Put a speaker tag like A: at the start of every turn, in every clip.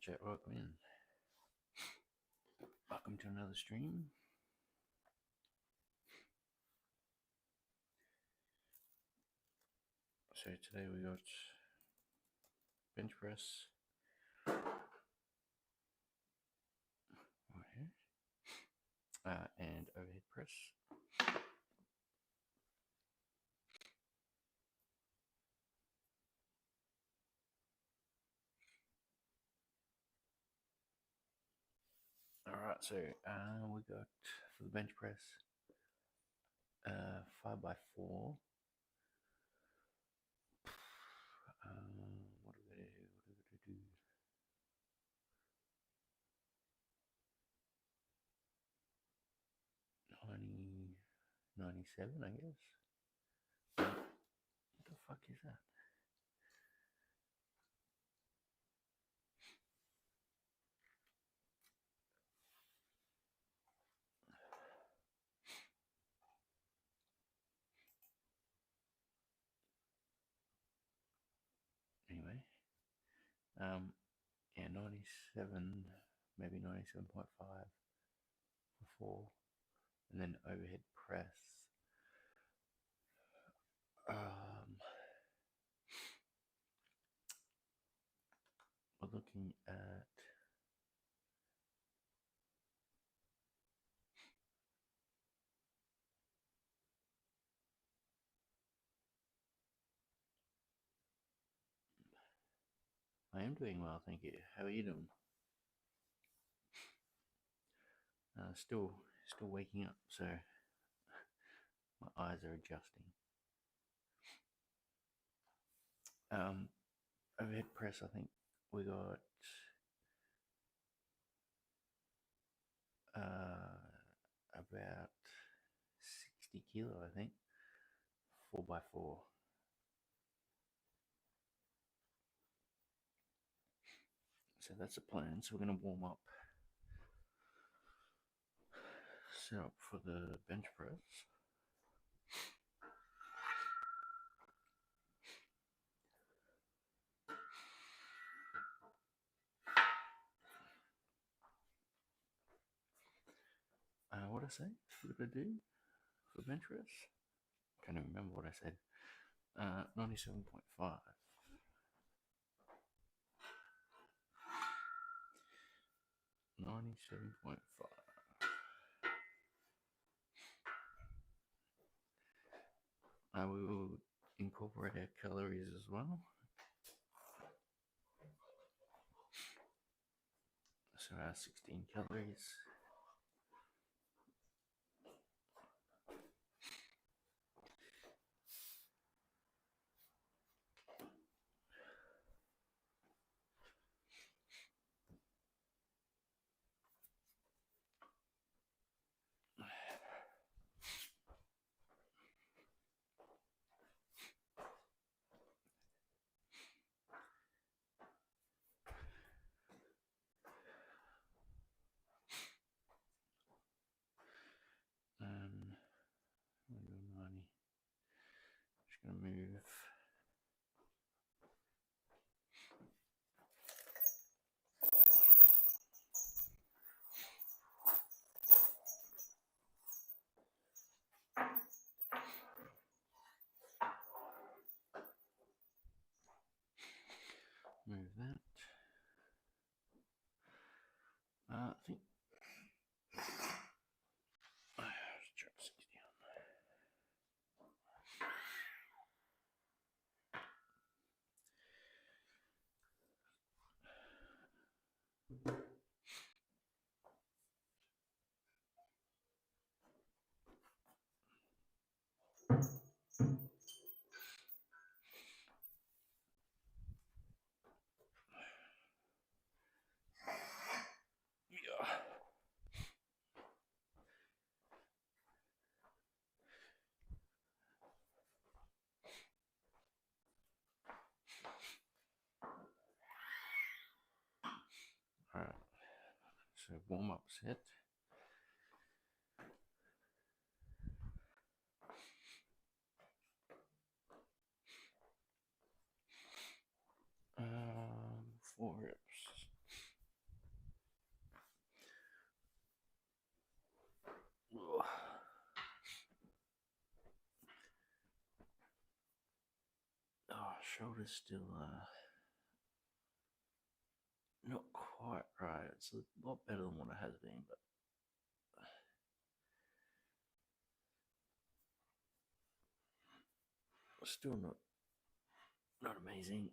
A: Chat, welcome in. Welcome to another stream. So today we got bench press right here, and overhead press. Alright, so we got for the bench press 5x4. What are we gonna do? 97, I guess. What the fuck is that? Anyway, yeah, 97, maybe 97.5 for 4, and then overhead press. We're looking at I am doing well, thank you. How are you doing? Still waking up, so my eyes are adjusting. Overhead press, I think we got about 60 kilo, I think, 4x4. So that's the plan. So we're going to warm up, set up for the bench press. What did I say? What did I do for bench press? I can't even remember what I said. 97.5. We will incorporate our calories as well. So our 16 calories. Just gonna move. Move that. I think. Let's try 60 on. Alright, so warm up set. Um, 4 reps. shoulder's still not quite right. It's a lot better than what it has been, but still not amazing.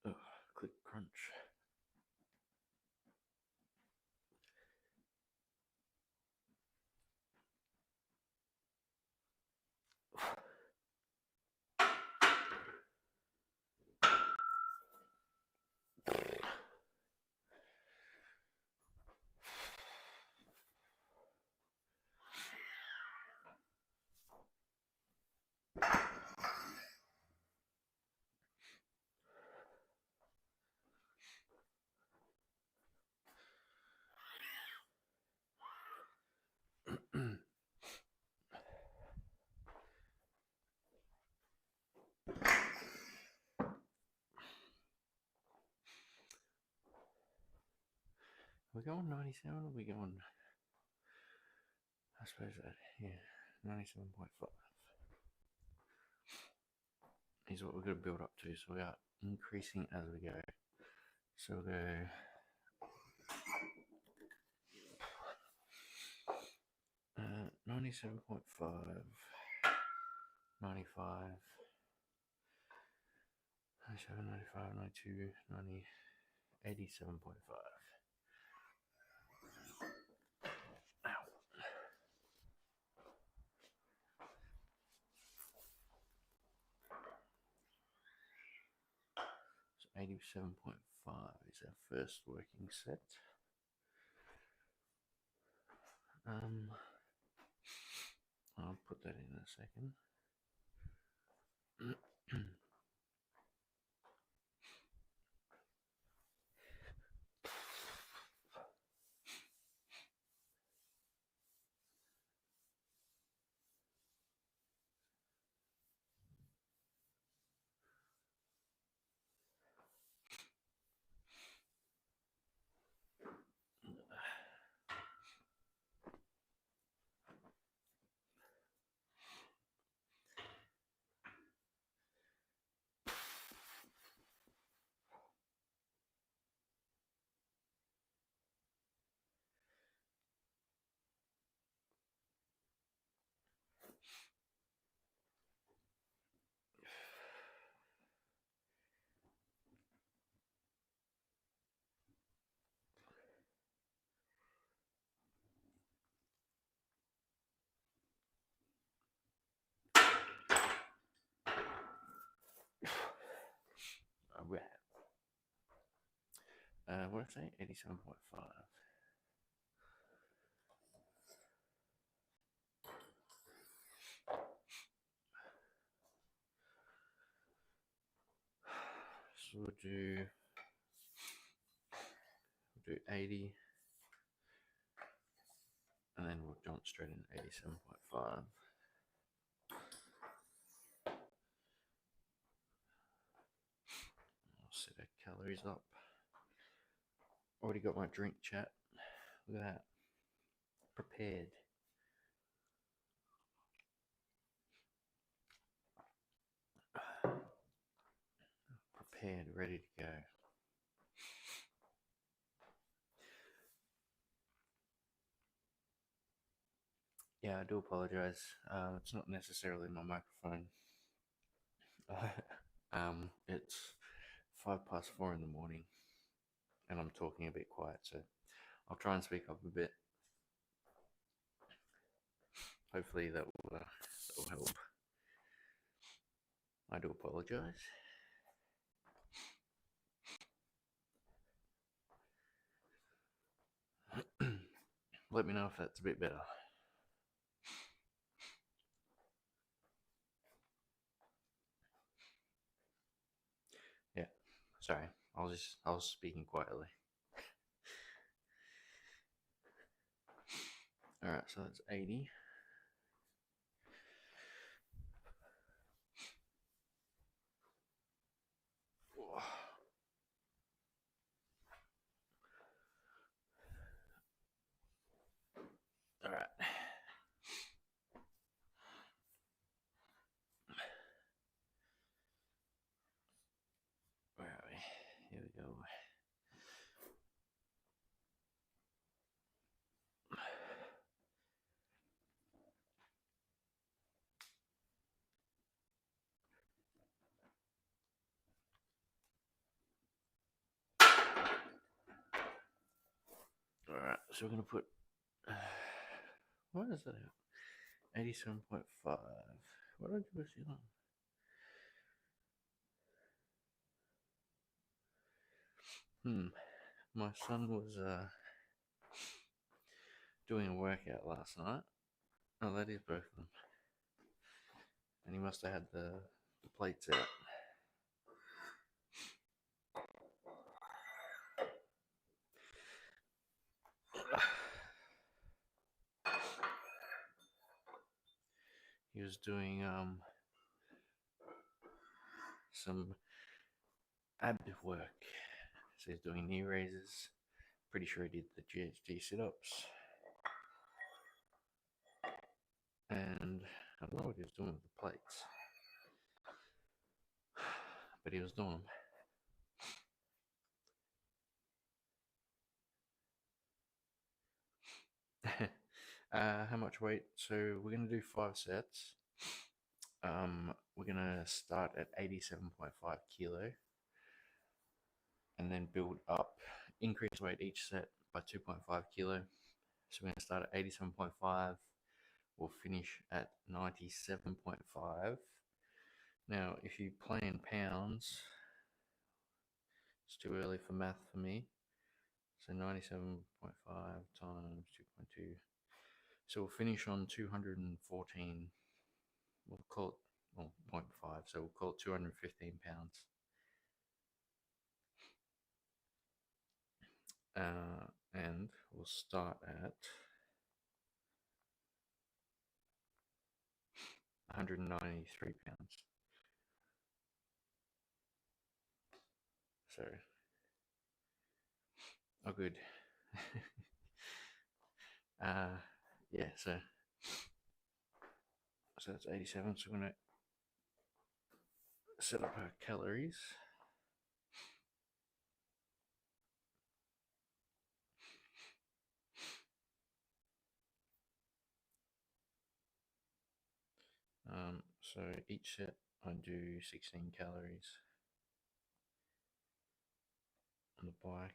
A: Ugh, click crunch. We're going 97 or are we going, I suppose that, yeah, 97.5 is what we're going to build up to. So we are increasing as we go. So we'll go 97.5, 95, 97, 95, 92, 90, 87.5. So 87.5 is our first working set. I'll put that in a second. What did I say? 87.5. So we'll do 80, and then we'll jump straight into 87.5. I'll set our calories up. Already got my drink, chat. Look at that. Prepared. Prepared, ready to go. Yeah, I do apologize. It's not necessarily my microphone. It's 4:05 in the morning, and I'm talking a bit quiet, so I'll try and speak up a bit. Hopefully that will help. I do apologize. Let me know if that's a bit better. Yeah, sorry. I was speaking quietly. All right, so that's 80. Alright, so we're going to put. What is that? 87.5. What did I do with the other? My son was doing a workout last night. Oh, that is both of them. And he must have had the plates out. He was doing some ab work. So he's doing knee raises. Pretty sure he did the GHD sit-ups. And I don't know what he was doing with the plates. But he was doing them. How much weight? So we're going to do 5 sets. We're going to start at 87.5 kilo and then build up, increase weight each set by 2.5 kilo. So we're going to start at 87.5. We'll finish at 97.5. Now, if you play in pounds, it's too early for math for me. So 97.5 times 2.2. So we'll finish on 214. We'll call it 0.5. So we'll call it 215 pounds. And we'll start at 193 pounds. So, oh, good. Yeah, so that's 87. So we're going to set up our calories. So each set I do 16 calories on the bike.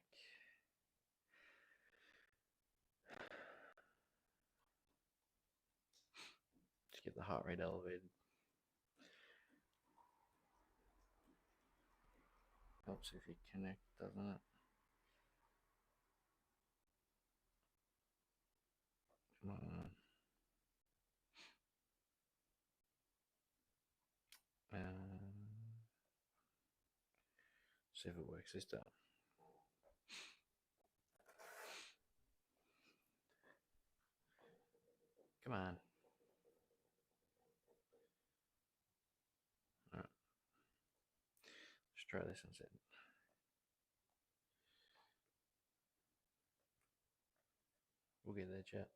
A: To get the heart rate elevated. Helps if you connect, doesn't it? Come on. See if it works this time. Come on. Alright. Let's try this instead. We'll get there, chat.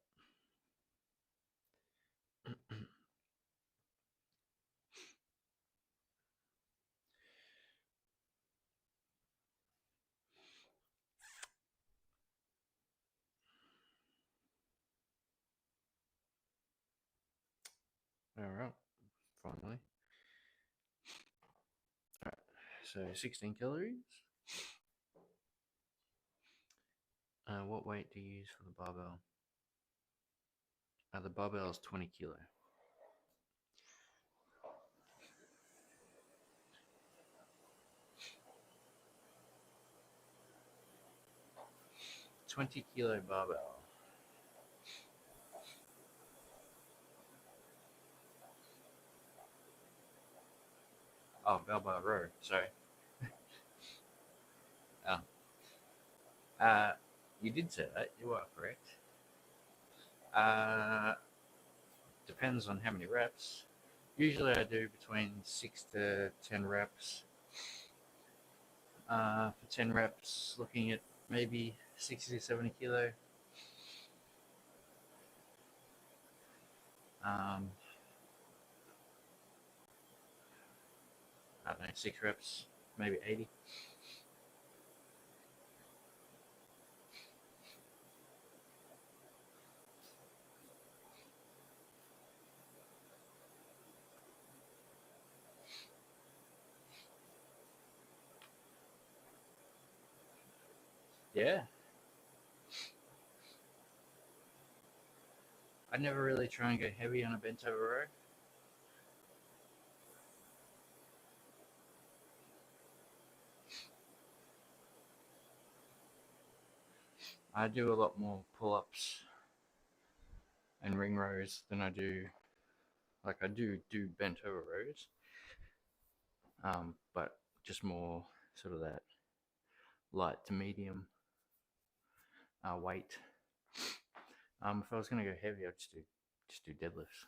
A: Alright, finally. Alright, so 16 calories. What weight do you use for the barbell? The barbell is 20 kilo. $20 barbell. Oh, bell bar row. Sorry. You did say that. You are correct. Depends on how many reps. Usually I do between 6 to 10 reps. For 10 reps, looking at maybe 60 to 70 kilo. I don't know, 6 reps, maybe 80. Yeah. I never really try and go heavy on a bent over row. I do a lot more pull-ups and ring rows than I do, like I do bent over rows, but just more sort of that light to medium weight. If I was going to go heavy, I'd just do deadlifts.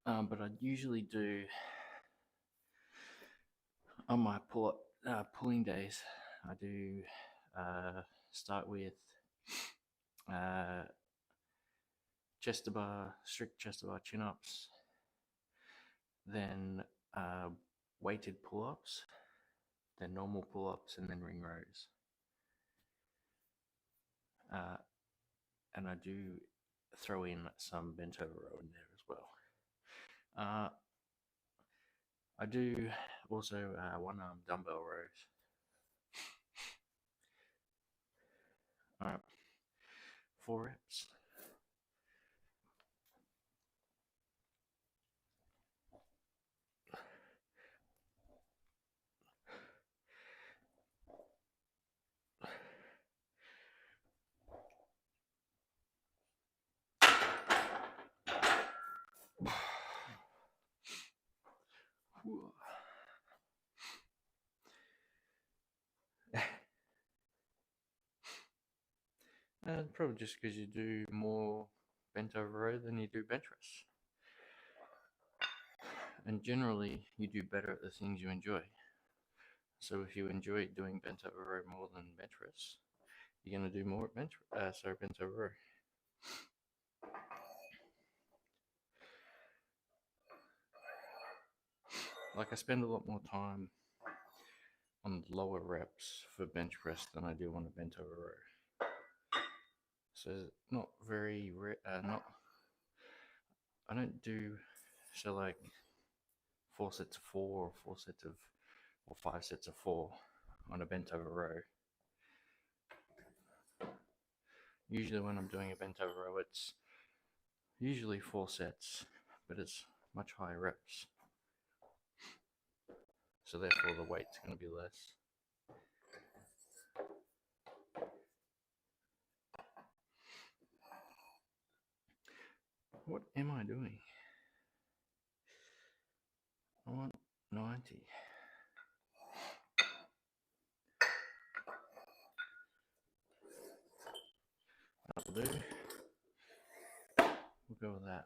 A: But I'd usually do on my pulling days. I do start with chest to bar, strict chest to bar chin ups, then weighted pull ups, then normal pull ups, and then ring rows. And I do throw in some bent over row in there as well. I do also one arm dumbbell rows. All right, 4 reps. Probably just because you do more bent over row than you do bench press. And generally, you do better at the things you enjoy. So if you enjoy doing bent over row more than bench press, you're going to do more at bent over row. Like I spend a lot more time on lower reps for bench press than I do on a bent over row. So not very I don't do like 4 sets of 4 or 5 sets of 4 on a bent over row. Usually when I'm doing a bent over row, it's usually 4 sets, but it's much higher reps. So therefore the weight's going to be less. What am I doing? I want 90. That'll do. We'll go with that.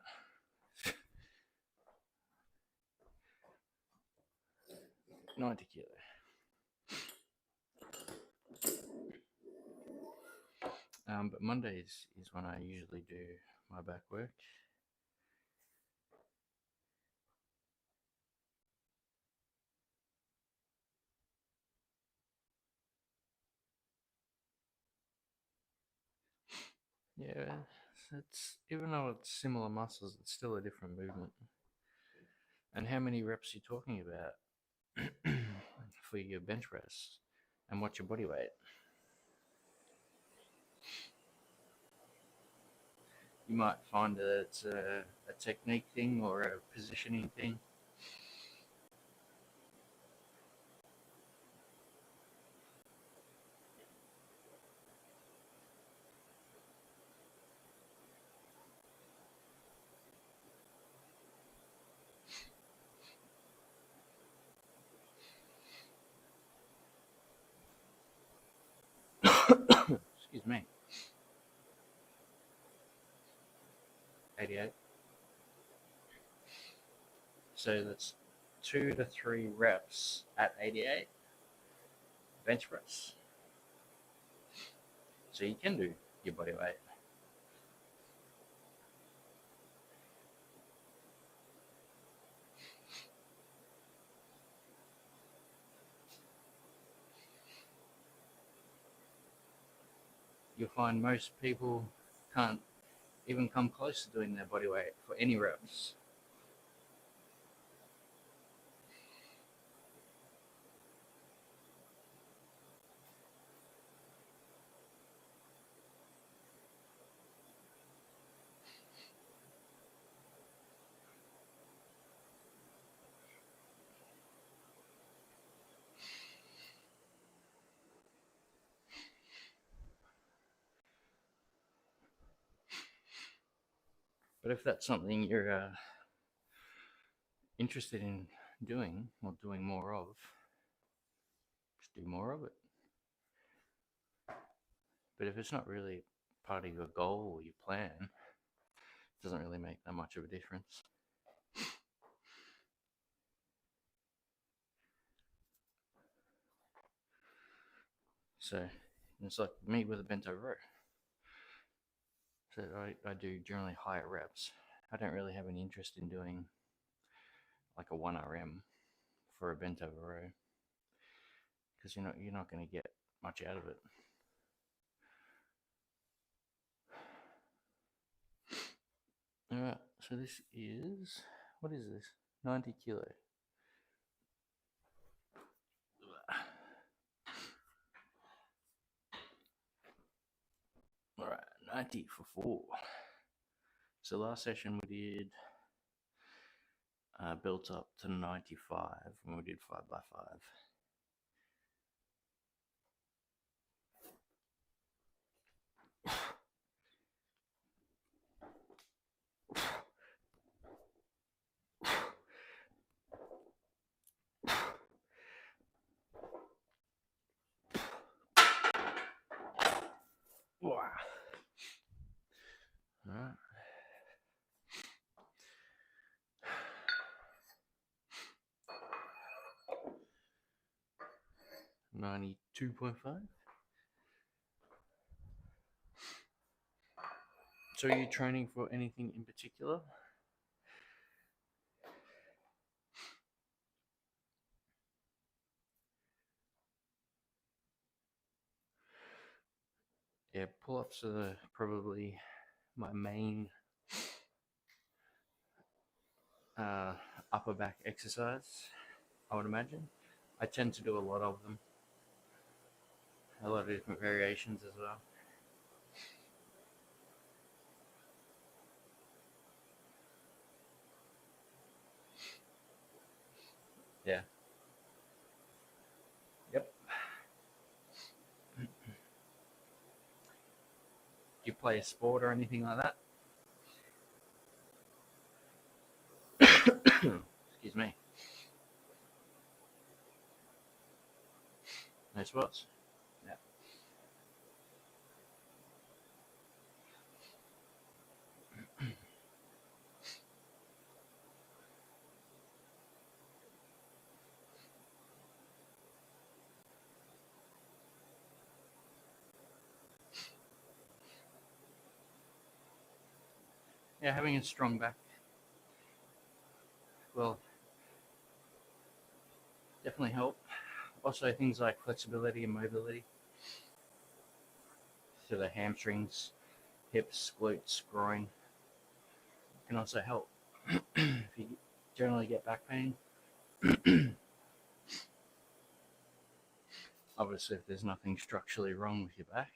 A: $90 kilo. But Mondays is when I usually do my back work. Yeah, it's even though it's similar muscles, it's still a different movement. And how many reps are you talking about for your bench press? And what's your body weight? You might find that it's a technique thing or a positioning thing. Excuse me. 88. So that's 2 to 3 reps at 88 bench press. So you can do your body weight. You'll find most people can't even come close to doing their body weight for any reps. But if that's something you're interested in doing or doing more of, just do more of it. But if it's not really part of your goal or your plan, it doesn't really make that much of a difference. So it's like me with a bento row. So I do generally higher reps. I don't really have any interest in doing like a 1RM for a bento row because you're not going to get much out of it. All right, so this is, what is this? 90 kilo. All right, 90 for 4. So last session we did built up to 95 when we did 5x5. Wow. All right. 92.5. So are you training for anything in particular? Yeah, pull-ups are probably my main upper back exercise, I would imagine. I tend to do a lot of them, a lot of different variations as well. Yeah. Yep. Do you play a sport or anything like that? Excuse me. No sports? Yeah. Yeah, having a strong back will definitely help. Also, things like flexibility and mobility. So the hamstrings, hips, glutes, groin can also help. If you generally get back pain, obviously if there's nothing structurally wrong with your back,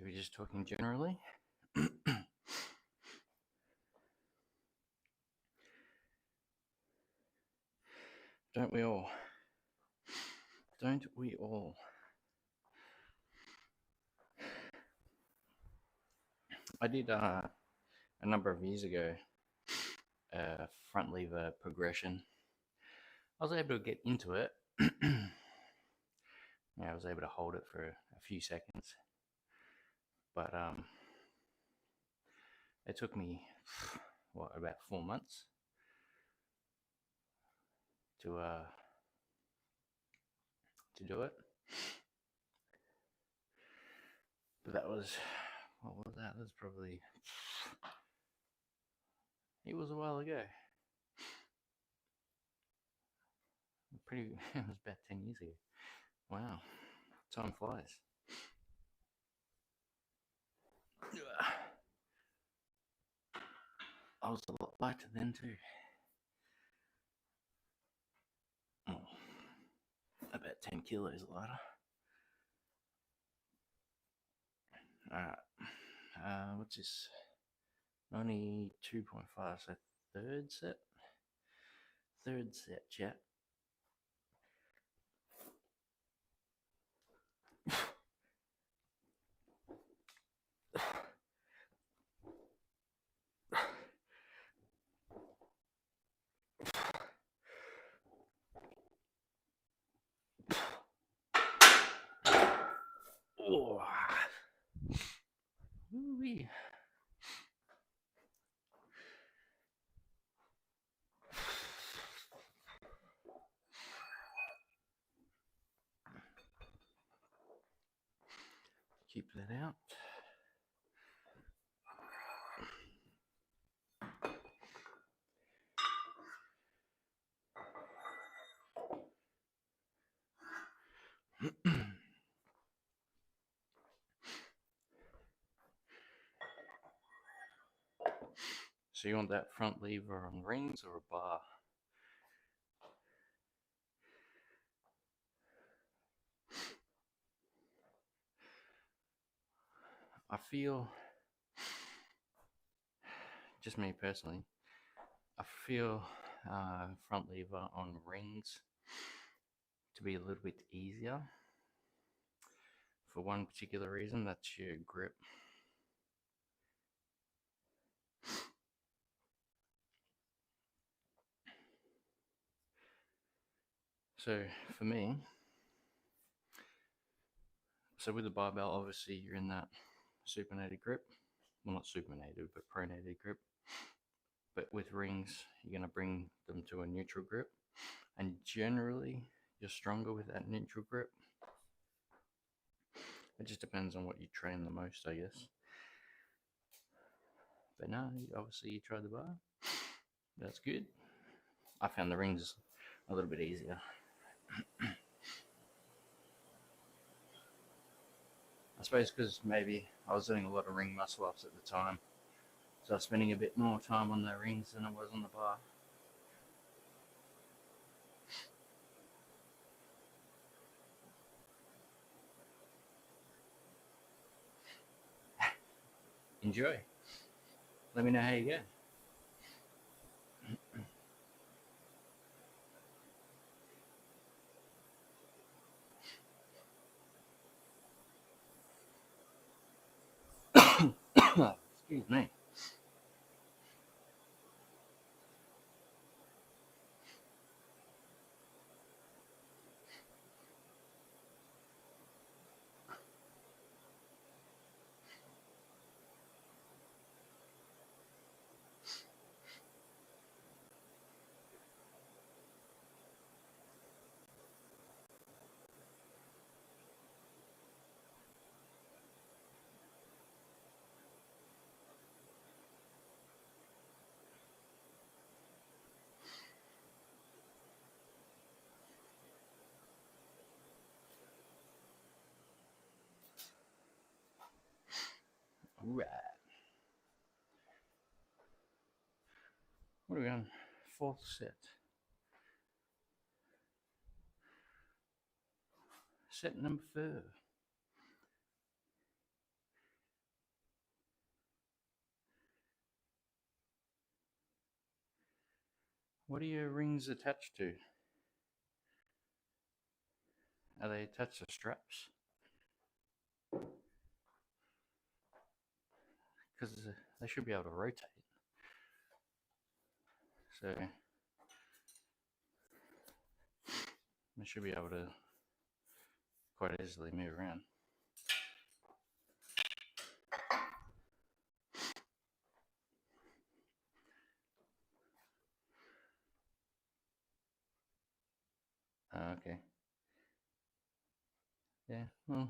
A: if you're just talking generally, don't we all? Don't we all? I did a number of years ago front lever progression. I was able to get into it. Yeah, I was able to hold it for a few seconds, but it took me about 4 months to do it. But that was, what was that? That was probably, it was a while ago. It was about 10 years ago. Wow, time flies. I was a lot lighter then too. Oh, about 10 kilos lighter. Alright, what's this? 92.5, so third set, chat. Oh, wee. Keep that out. So you want that front lever on rings or a bar? I feel, just me personally, I feel front lever on rings to be a little bit easier. For one particular reason, that's your grip. So for me, so with the barbell, obviously you're in that supinated grip. Well, not supinated, but pronated grip. But with rings, you're going to bring them to a neutral grip. And generally, you're stronger with that neutral grip. It just depends on what you train the most, I guess. But no, obviously you tried the bar. That's good. I found the rings a little bit easier. I suppose because maybe I was doing a lot of ring muscle ups at the time. So I was spending a bit more time on the rings than I was on the bar. Enjoy. Let me know how you go. Excuse me. All right. What are we on? Fourth set. Set number 4. What are your rings attached to? Are they attached to straps? Because they should be able to rotate. So they should be able to quite easily move around. Okay. Yeah, well,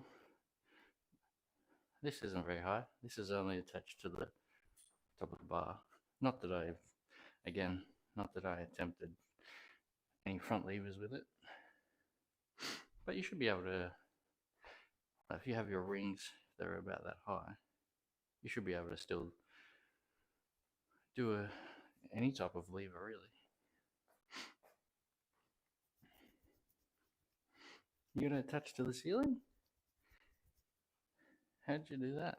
A: this isn't very high. This is only attached to the top of the bar. Not that I attempted any front levers with it. But you should be able to, if you have your rings that are about that high, you should be able to still do any type of lever, really. You're going to attach to the ceiling? How'd you do that?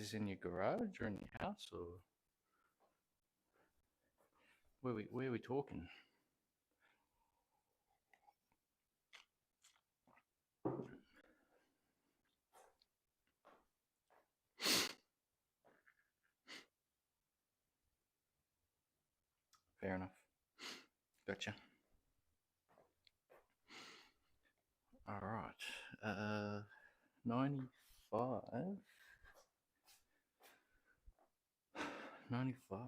A: this in your garage or in your house, or where are we talking? Fair enough. Gotcha. All right. 95. 95.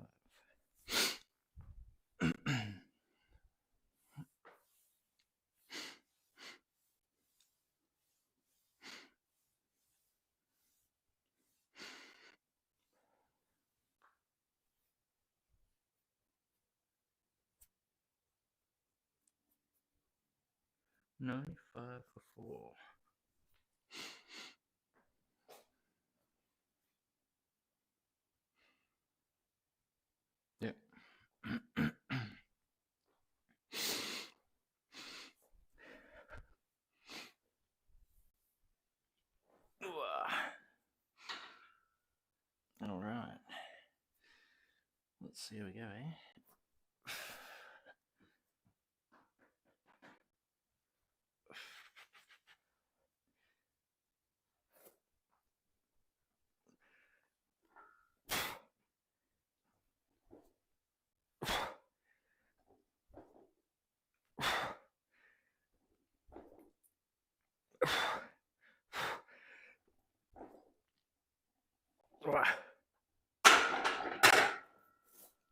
A: $95 for 4. Yep. All right. Let's see how we go, eh?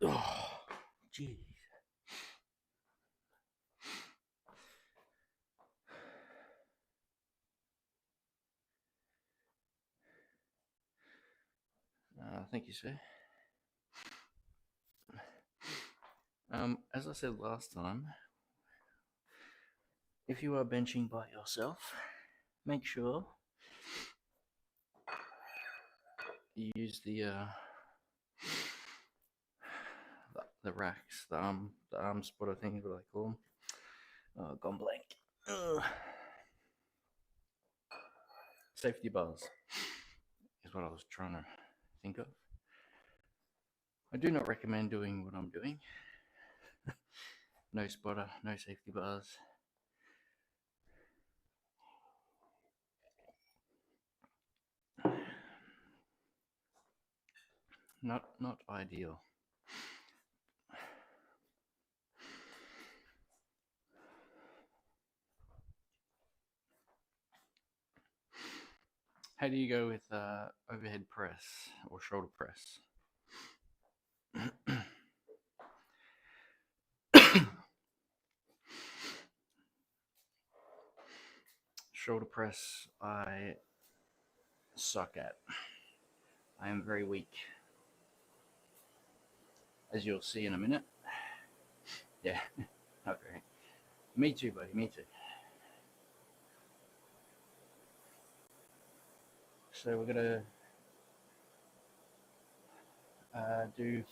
A: Oh, jeez. Thank you, sir. As I said last time, if you are benching by yourself, make sure you use the racks, the arm spotter thing, what I call them. Oh, gone blank. Ugh. Safety bars is what I was trying to think of. I do not recommend doing what I'm doing. No spotter, no safety bars. Not ideal. How do you go with overhead press or shoulder press? Shoulder press, I suck at. I am very weak, as you'll see in a minute. Yeah, okay. Me too, buddy, me too. So we're gonna do,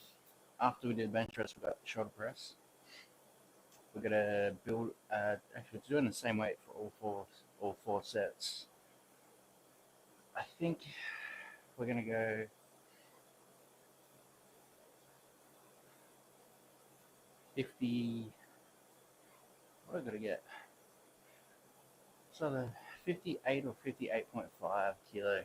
A: after we did bench press, we got shoulder press. We're gonna build, actually it's doing the same weight for all four sets. I think we're gonna go 50, what am I gonna get? So the 58 or 58.5 kilo.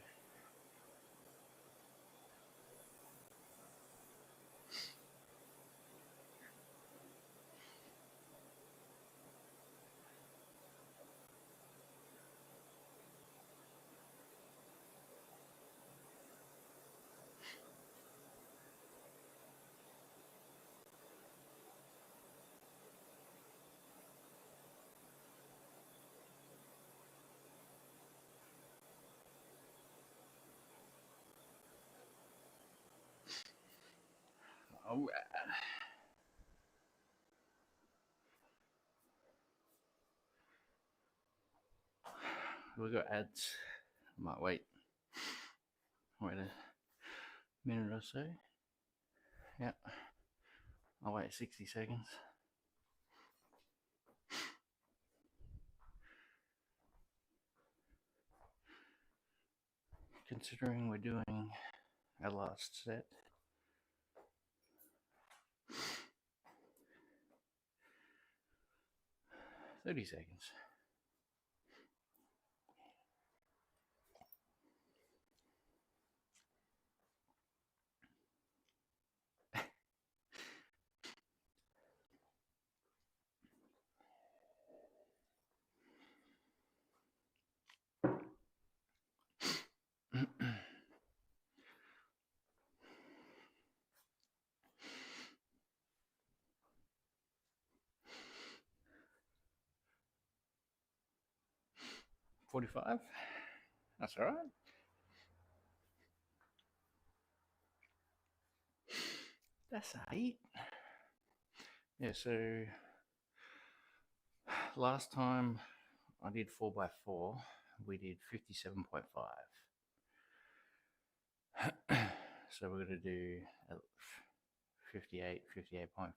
A: Oh, we'll go add, might wait a minute or so. Yeah, I'll wait 60 seconds. Considering we're doing our last set. 30 seconds. $45. That's all right. That's eight. Yeah, so last time I did 4x4, we did 57.5. So we're going to do 58, 58.5,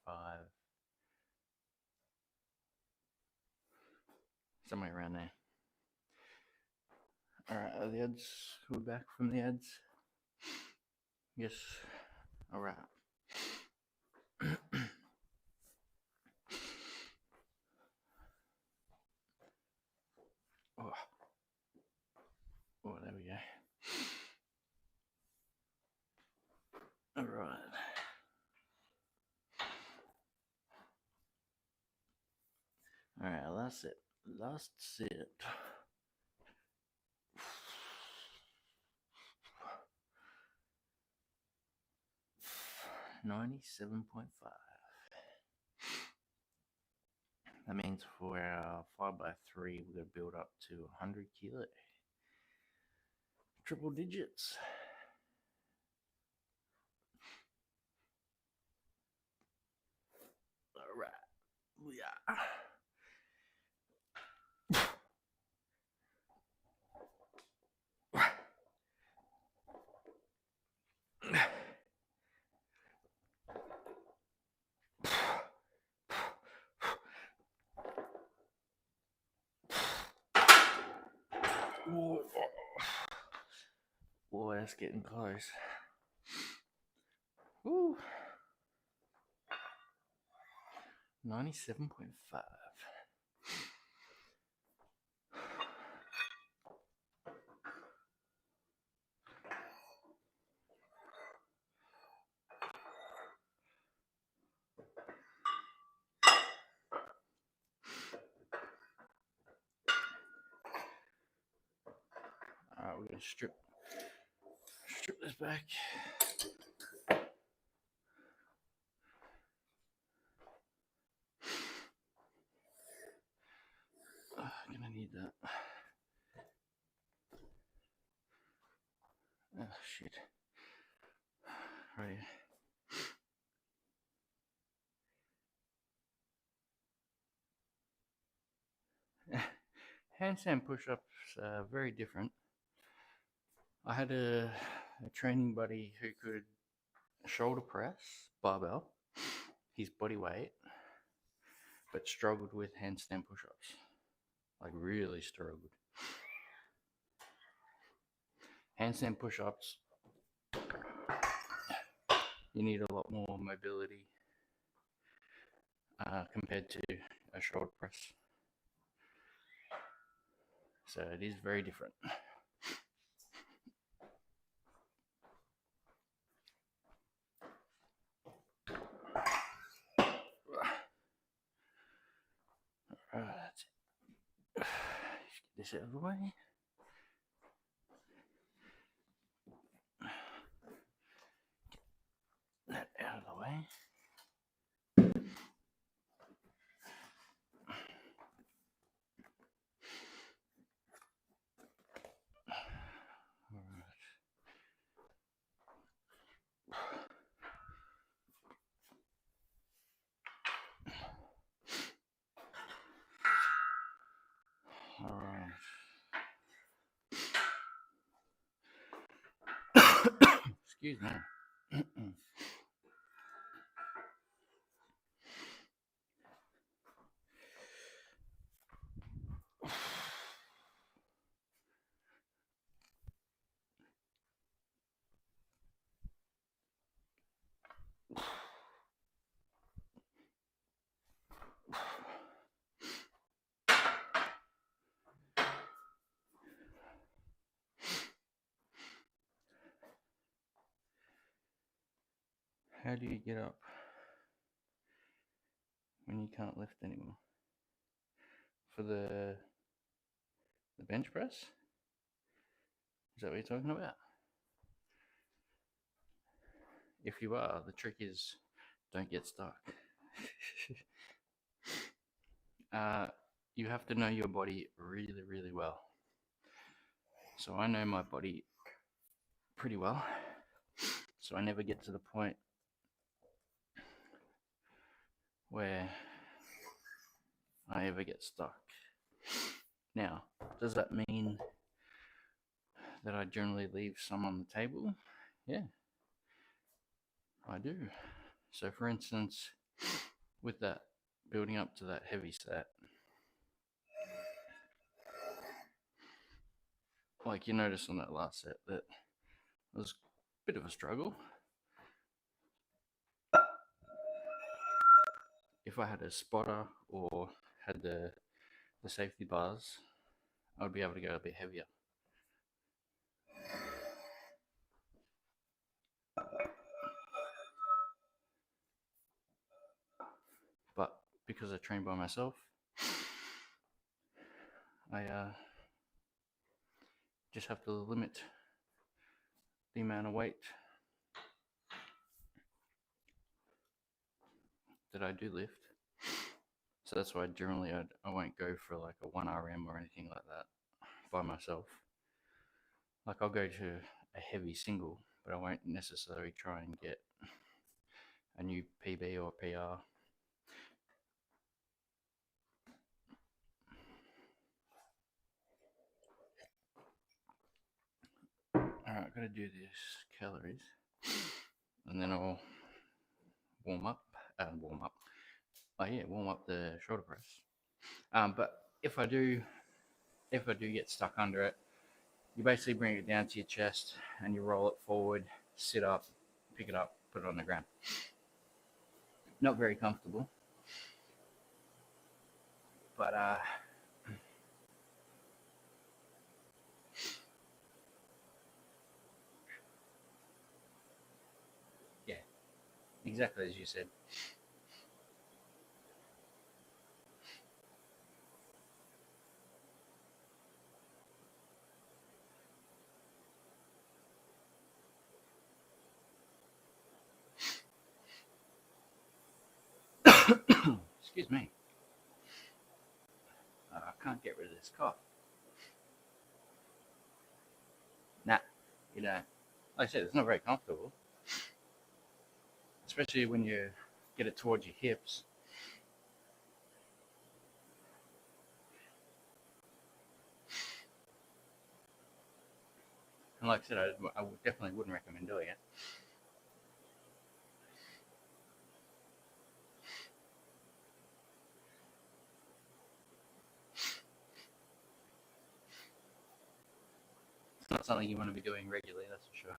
A: somewhere around there. All right, are the ads? We're back from the ads. Yes. All right. Oh, there we go. All right. All right, last set. 97.5. That means for our 5x3, we're going to build up to 100 kilo. Triple digits. All right. Yeah. Boy, that's getting close. Woo. 97.5. Alright, we're going to strip this back. I'm gonna need that. Oh shit. Right. Handstand push-ups are very different. I had a training buddy who could shoulder press barbell, his body weight, but struggled with handstand push-ups. Like really struggled. Handstand push-ups, you need a lot more mobility compared to a shoulder press. So it is very different. Alright, get this out of the way. Get that out of the way. Alright. Excuse me. How do you get up when you can't lift anymore? For the bench press? Is that what you're talking about? If you are, the trick is don't get stuck. You have to know your body really, really well. So I know my body pretty well. So I never get to the point where I ever get stuck. Now, does that mean that I generally leave some on the table? Yeah, I do. So for instance, with that, building up to that heavy set, like you noticed on that last set that it was a bit of a struggle. If I had a spotter or had the safety bars, I would be able to go a bit heavier. But because I train by myself, I just have to limit the amount of weight that I do lift. So that's why generally I won't go for like a 1RM or anything like that by myself. Like I'll go to a heavy single, but I won't necessarily try and get a new PB or PR. Alright, gotta do this calories. And then I'll warm up. Oh yeah, warm up the shoulder press. But if I do get stuck under it, you basically bring it down to your chest and you roll it forward, sit up, pick it up, put it on the ground. Not very comfortable, but yeah, exactly as you said. Excuse me. I can't get rid of this cough. Nah, you know, like I said, it's not very comfortable, especially when you get it towards your hips. And like I said, I definitely wouldn't recommend doing it. It's not something you want to be doing regularly, that's for sure.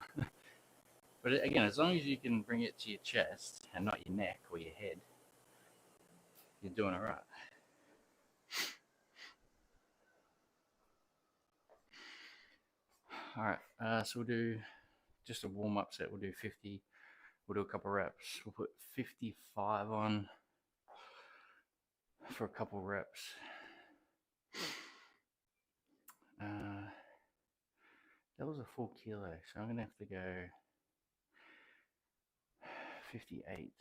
A: But again, as long as you can bring it to your chest and not your neck or your head, you're doing all right. All right, so we'll do just a warm-up set. We'll do 50. We'll do a couple reps. We'll put 55 on for a couple reps. That was a full kilo, so I'm going to have to go 58.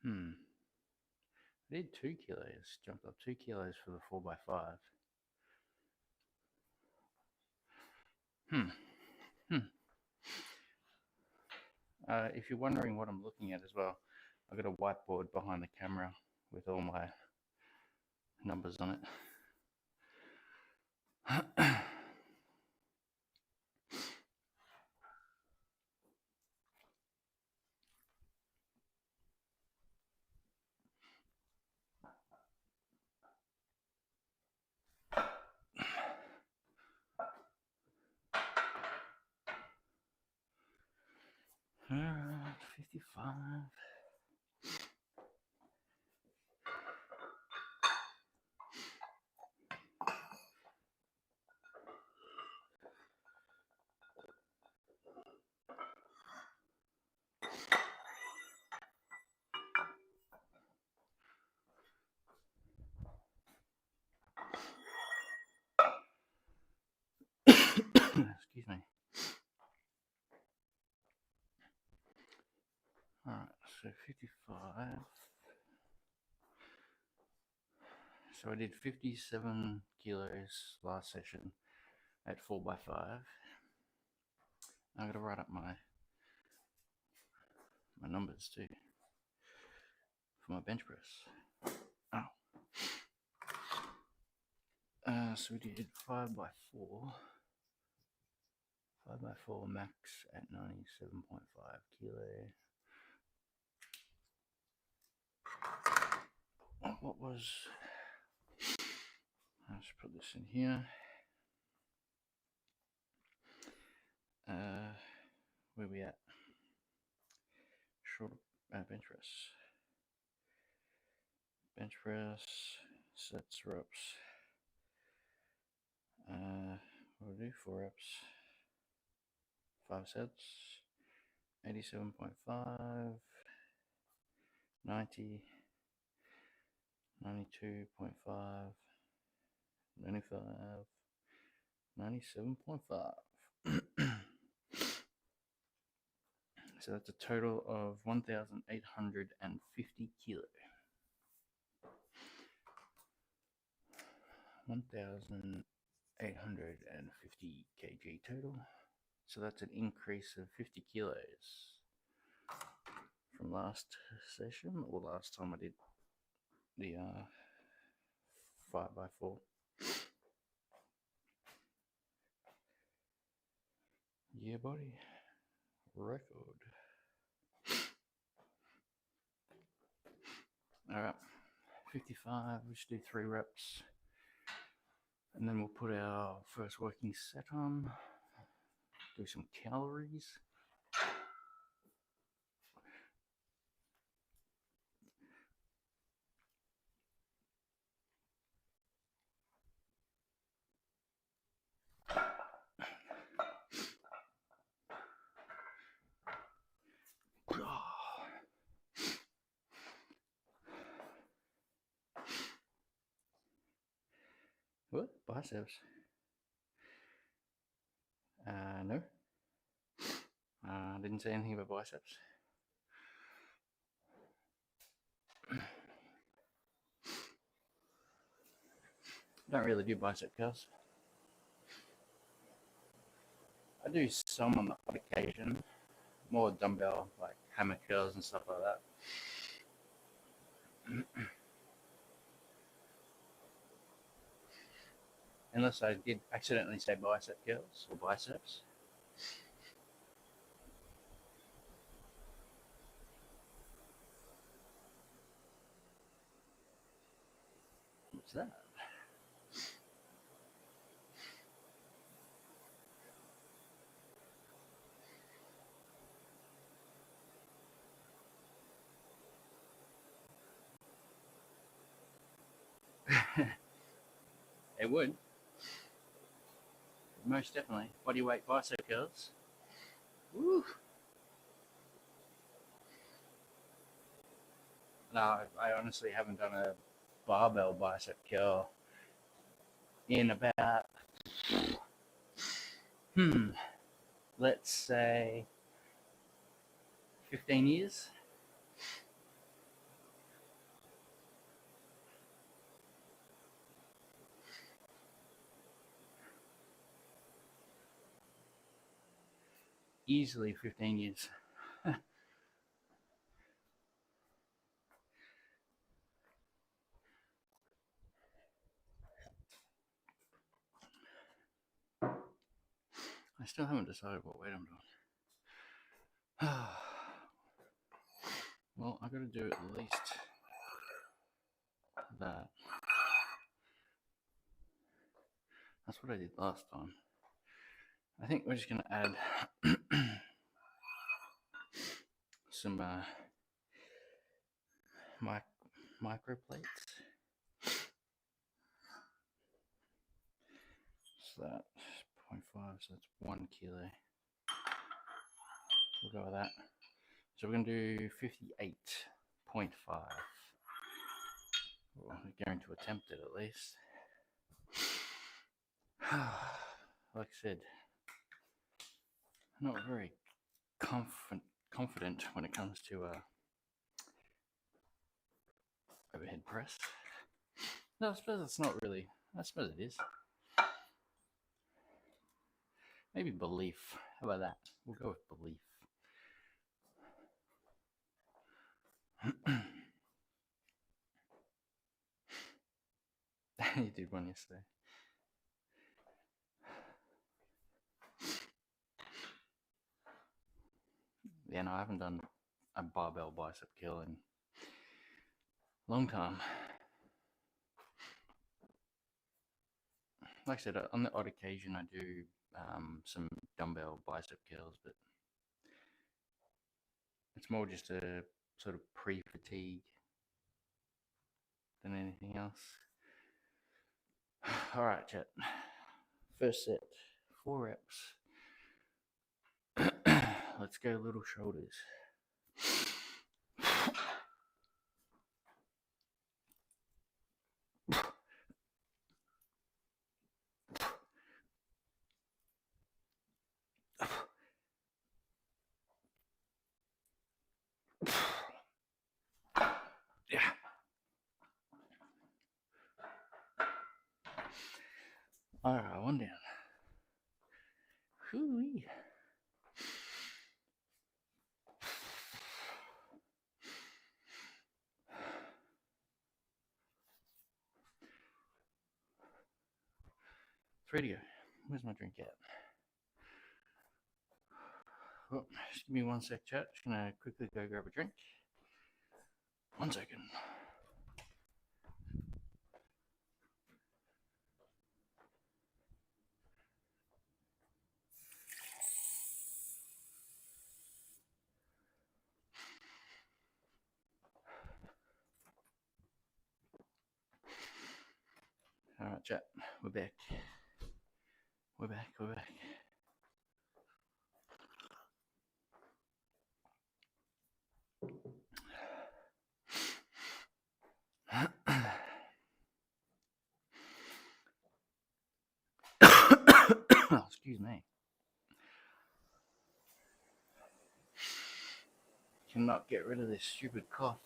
A: I did 2 kilos, jumped up 2 kilos for the 4x5. If you're wondering what I'm looking at as well, I've got a whiteboard behind the camera with all my numbers on it. All right, 55. Alright, so 55. So I did 57 kilos last session at 4x5. I'm going to write up my numbers too for my bench press. Oh. So we did 5x4. 5x4 max at 97.5 kilo. What was... Let's put this in here. Where we at? Short bench press. Bench press, sets, reps. We'll do 4 reps. 5 sets. 87.5. 90. 92.5. 95. 97.5. So that's a total of 1,850 kilo. 1,850 kg total. So that's an increase of 50 kilos from last session, or last time I did the 5x4. Yeah, buddy. Record. Alright, 55, we should do 3 reps. And then we'll put our first working set on. Do some calories. What? Biceps? No. Didn't say anything about biceps. Don't really do bicep curls. I do some on the odd occasion. More dumbbell, like hammer curls and stuff like that. Unless I did accidentally say bicep curls or biceps. What's that? It would. Most definitely. Bodyweight bicep curls. Woo! No, I honestly haven't done a barbell bicep curl in about, let's say 15 years. Easily 15 years. I still haven't decided what weight I'm doing. Well, I gotta do at least that. That's what I did last time. I think we're just gonna add some micro plates. So that's 0.5, so that's 1 kilo. We'll go with that. So we're going to do 58.5. Well, we're going to attempt it at least. Like I said, not very confident confident when it comes to overhead press. No, I suppose it's not really. I suppose it is. Maybe belief. How about that? We'll go with belief. You did one yesterday. Yeah, no, I haven't done a barbell bicep curl in a long time. Like I said, on the odd occasion I do some dumbbell bicep curls, but it's more just a sort of pre-fatigue than anything else. All right, chat. First set, 4 reps. Let's go little shoulders. Yeah. All right, one down. Hoo-wee. Three to go. Where's my drink at? Oh, just give me 1 sec, chat. Just gonna quickly go grab a drink. 1 second. All right, chat. We're back. We're back. We're back. Excuse me. Cannot get rid of this stupid cough.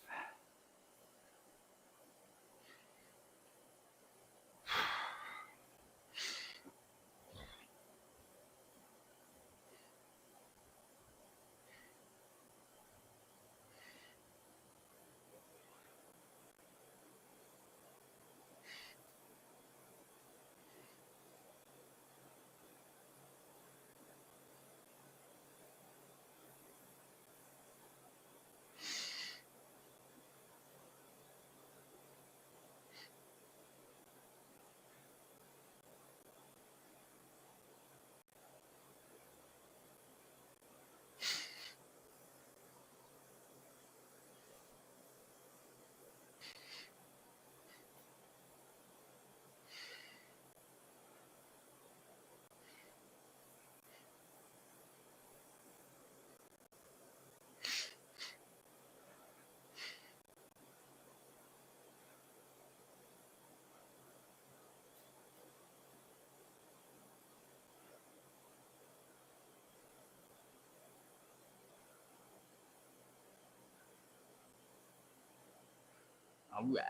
A: All right.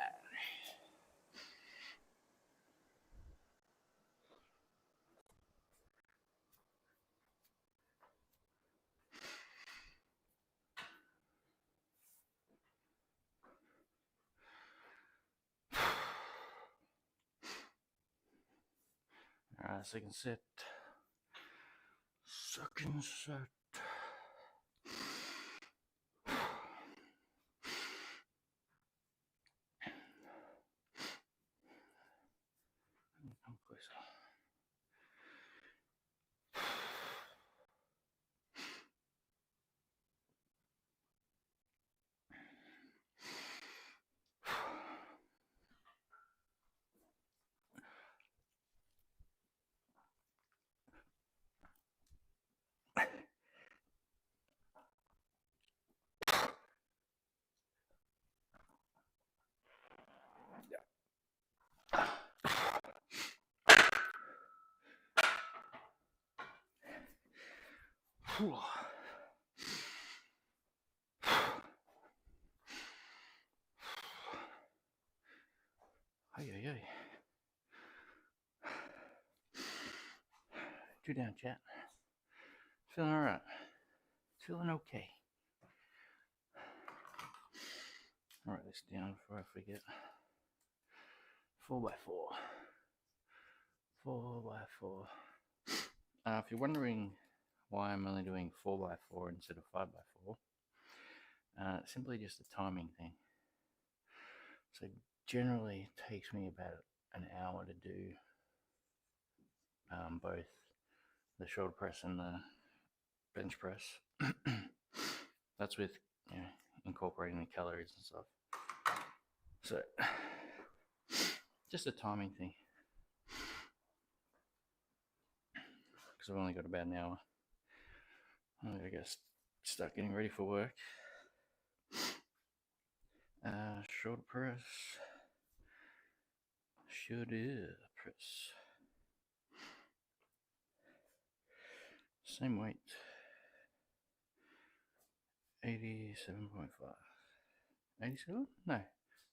A: All right, second set. Second set. Come closer. Two down, chat. Feeling alright. Feeling okay. I'll write this down before I forget. 4x4. 4x4. If you're wondering why I'm only doing 4x4 instead of 5x4, simply just a timing thing. So generally it takes me about an hour to do both the shoulder press and the bench press. That's with incorporating the calories and stuff. So just a timing thing, because I've only got about an hour. I guess start getting ready for work. Shoulder press. Shoulder press. Same weight. 87.5. 87? No. I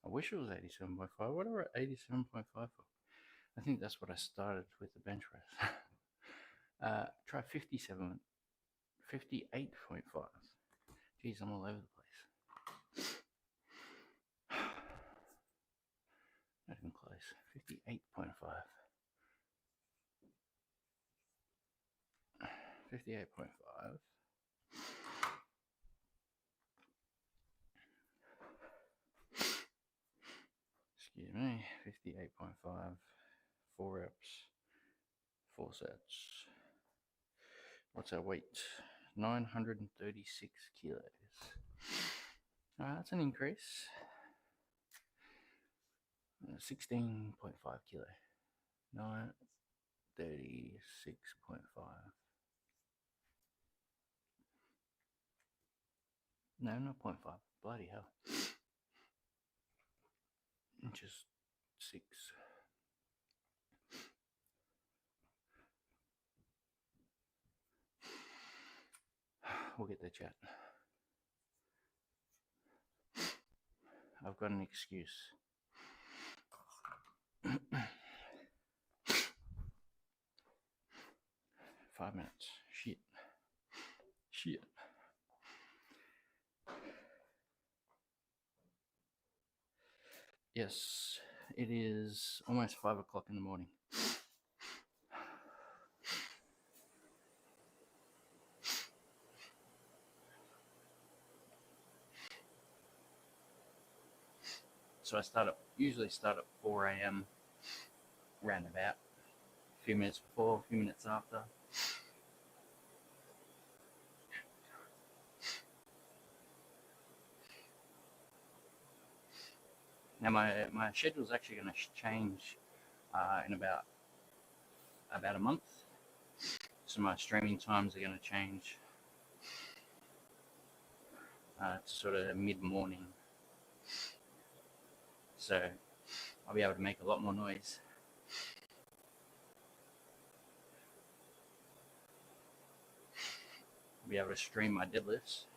A: wish it was 87.5. What are 87.5 for? I think that's what I started with the bench press. Try 57. 58.5. Geez, I'm all over the place. Not even close. 58.5. 58.5. Excuse me. 58.5. 4 reps. 4 sets. What's our weight? 936 kilos. That's an increase. 16.5 kilo. 936.5. No, not 0.5. Bloody hell. Just 6. We'll get the chat. I've got an excuse. 5 minutes. Shit. Yes, it is almost 5 o'clock in the morning. So I usually start at 4 a.m. roundabout. A few minutes before, a few minutes after. Now my schedule is actually going to change in about a month. So my streaming times are going to change to sort of mid-morning. So I'll be able to make a lot more noise. I'll be able to stream my deadlifts.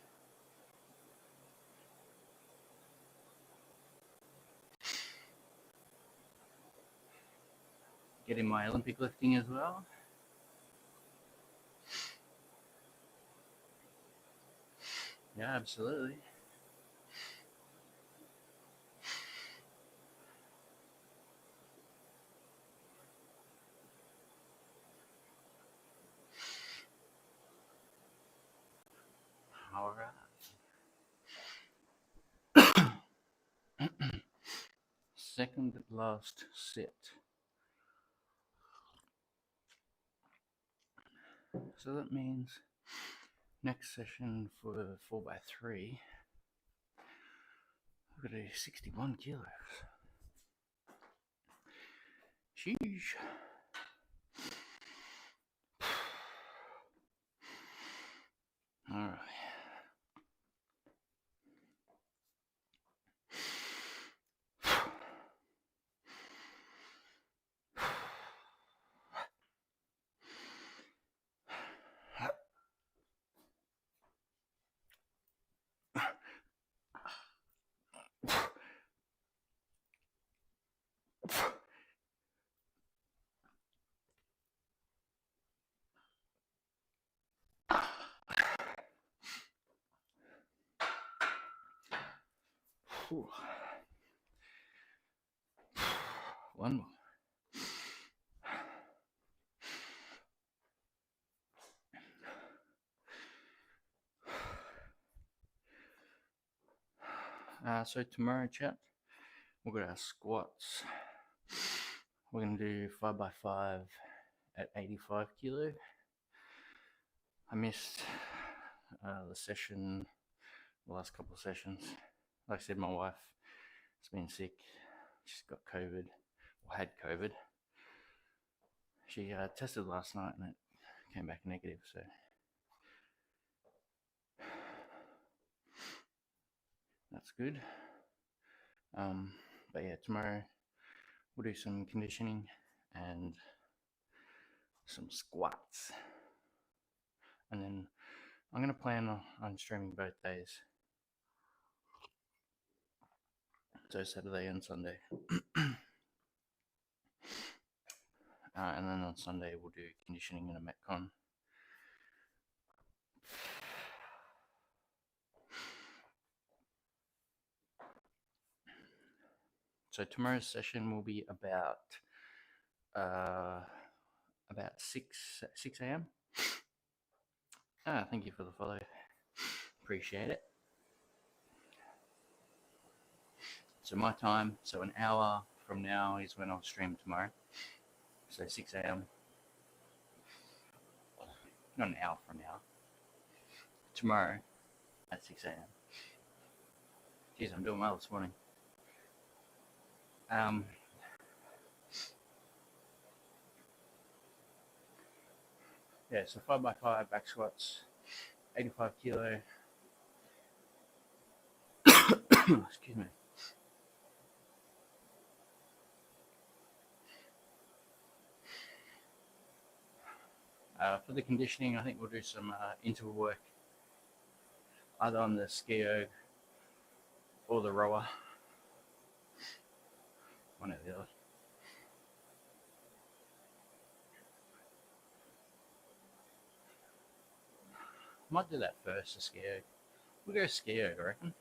A: Get in my Olympic lifting as well. Yeah, absolutely. All right. Second last set. So that means next session for 4x3, I've got to do 61 kilos. Sheesh. All right. One more. So tomorrow, chat, we've got our squats. We're going to do 5x5 at 85 kilo. I missed the session, the last couple of sessions. Like I said, my wife has been sick. She's got COVID, or had COVID. She tested last night and it came back negative, so that's good. But yeah, tomorrow we'll do some conditioning and some squats. And then I'm going to plan on streaming both days. So Saturday and Sunday. And then on Sunday we'll do conditioning and a Metcon. So tomorrow's session will be about 6 a.m. Thank you for the follow. Appreciate it. So my time, so an hour from now is when I'll stream tomorrow. So 6 a.m. Not an hour from now. Tomorrow at 6 a.m. Geez, I'm doing well this morning. Yeah, so 5x5 back squats, 85 kilo. Excuse me. For the conditioning, I think we'll do some interval work, either on the skio or the rower, one or the other. Might do that first, the skio. We'll go skio, I reckon.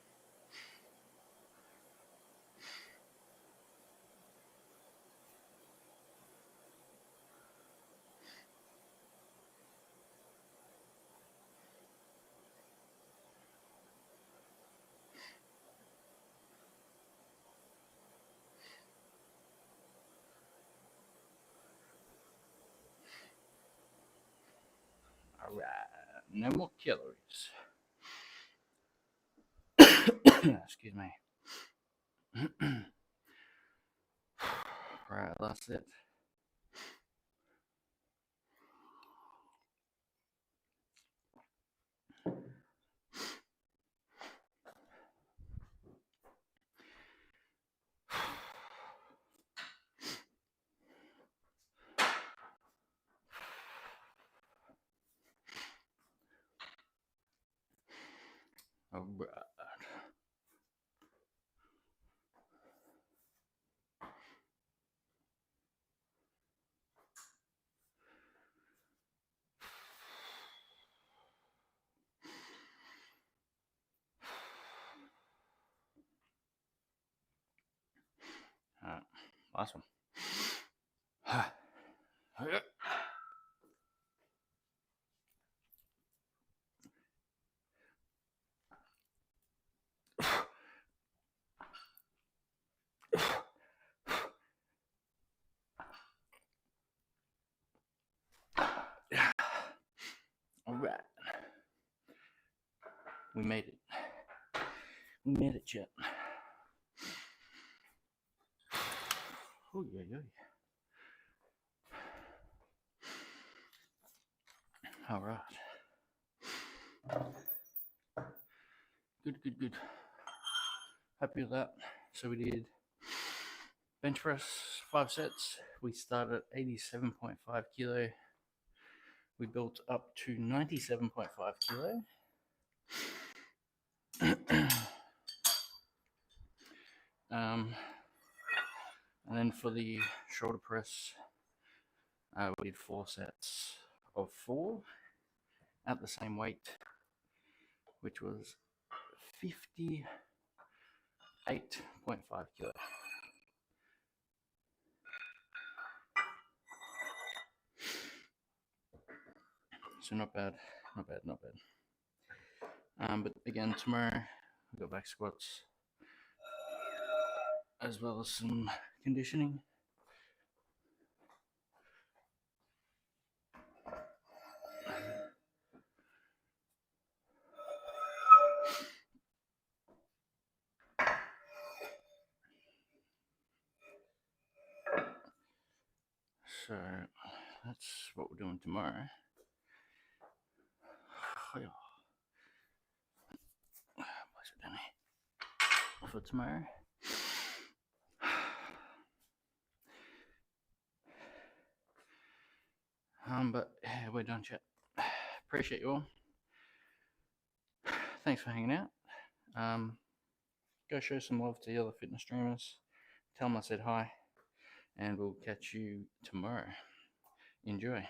A: Alright, no more calories. Excuse me. Right, that's it. Alright. Last one. Alright. We made it. We made it, chat. Oh, yeah. Alright. Good. Happy with that. So we did bench press 5 sets. We started at 87.5 kilo. We built up to 97.5 kilo. And then for the shoulder press, we did 4 sets of 4 at the same weight, which was 50 8.5 kilo. So not bad, not bad, not bad. But again, tomorrow we've got back squats as well as some conditioning. So that's what we're doing tomorrow. For tomorrow. But yeah, we're done, chat. Appreciate you all. Thanks for hanging out. Go show some love to the other fitness streamers. Tell them I said hi, and we'll catch you tomorrow. Enjoy.